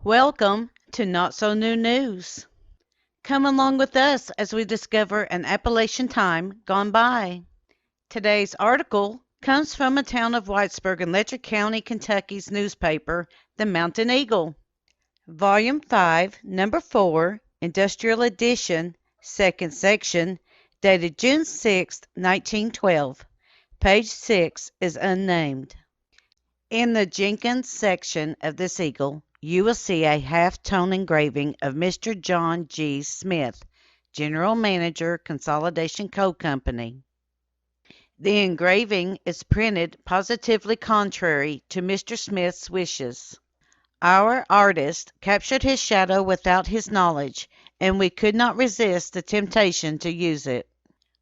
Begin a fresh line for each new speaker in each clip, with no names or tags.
Welcome to Not So New News. Come along with us as we discover an Appalachian time gone by. Today's article comes from a town of Whitesburg in Lecher County, Kentucky's newspaper, the Mountain Eagle. Volume 5, Number 4, Industrial Edition, Second Section, dated June 6, 1912. Page 6 is unnamed. In the Jenkins section of this Eagle, you will see a half-tone engraving of Mr. John G. Smith, General Manager, Consolidation Coal Company. The engraving is printed positively contrary to Mr. Smith's wishes. Our artist captured his shadow without his knowledge, and we could not resist the temptation to use it.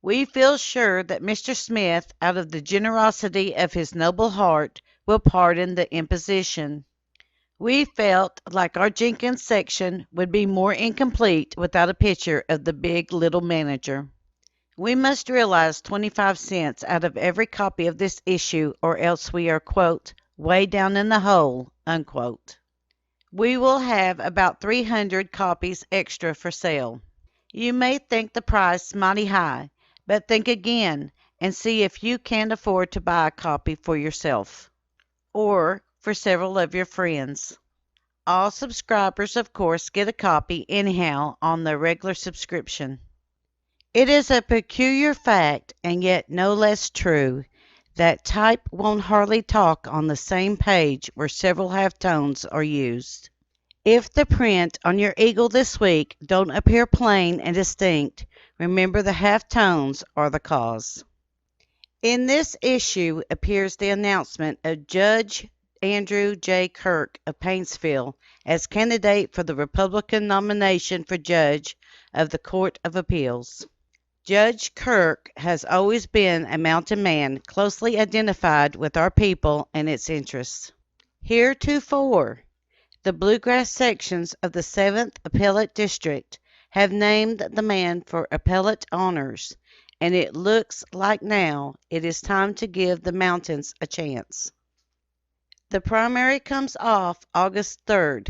We feel sure that Mr. Smith, out of the generosity of his noble heart, will pardon the imposition. We felt like our Jenkins section would be more incomplete without a picture of the big little manager. We must realize 25 cents out of every copy of this issue, or else we are, quote, way down in the hole, unquote. We will have about 300 copies extra for sale. You may think the price mighty high, but think again and see if you can't afford to buy a copy for yourself, or for several of your friends. All subscribers, of course, get a copy anyhow on their regular subscription. It is a peculiar fact, and yet no less true, that type won't hardly talk on the same page where several halftones are used. If the print on your Eagle this week don't appear plain and distinct, remember the halftones are the cause. In this issue appears the announcement of Judge Andrew J. Kirk of Paintsville as candidate for the Republican nomination for Judge of the Court of Appeals. Judge Kirk has always been a mountain man closely identified with our people and its interests. Heretofore, the bluegrass sections of the 7th Appellate District have named the man for appellate honors, and it looks like now it is time to give the mountains a chance. The primary comes off August 3rd.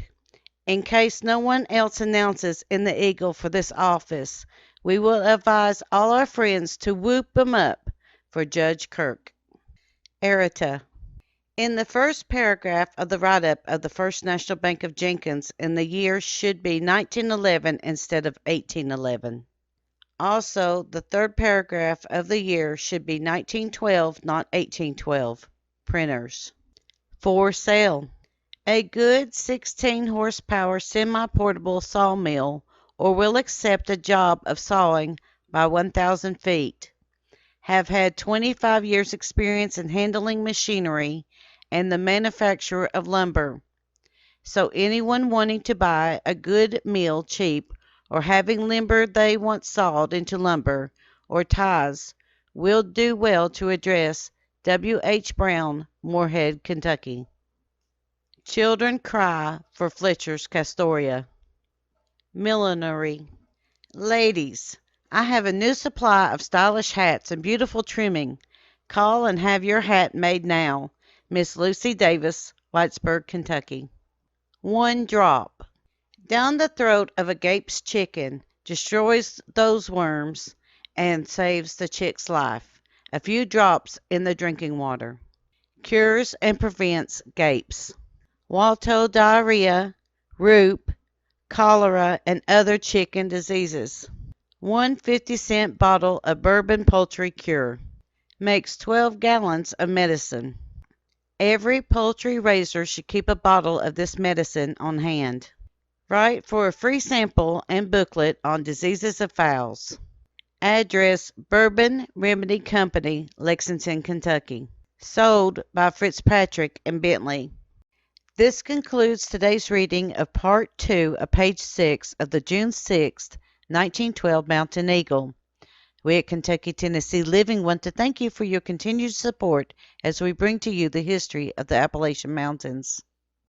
In case no one else announces in the Eagle for this office, we will advise all our friends to whoop 'em up for Judge Kirk. Errata. In the first paragraph of the write-up of the First National Bank of Jenkins, in the year should be 1911 instead of 1811. Also, the third paragraph of the year should be 1912, not 1812. Printers. For sale. A good 16 horsepower semi-portable sawmill, or will accept a job of sawing by 1,000 feet. Have had 25 years experience in handling machinery and the manufacture of lumber. So anyone wanting to buy a good mill cheap, or having lumber they want sawed into lumber or ties, will do well to address W. H. Brown, Moorhead, Kentucky. Children cry for Fletcher's Castoria. Millinery. Ladies, I have a new supply of stylish hats and beautiful trimming. Call and have your hat made now. Miss Lucy Davis, Whitesburg, Kentucky. One drop. Down the throat of a Gape's chicken, destroys those worms, and saves the chick's life. A few drops in the drinking water. Cures and prevents Gapes. Walto diarrhea, roup, cholera, and other chicken diseases. 1 50-cent bottle of bourbon poultry cure. Makes 12 gallons of medicine. Every poultry raiser should keep a bottle of this medicine on hand. Write for a free sample and booklet on diseases of fowls. Address Bourbon Remedy Company, Lexington, Kentucky. Sold by Fitzpatrick and Bentley. This concludes today's reading of Part 2 of page 6 of the June 6, 1912 Mountain Eagle. We at Kentucky, Tennessee Living want to thank you for your continued support as we bring to you the history of the Appalachian Mountains.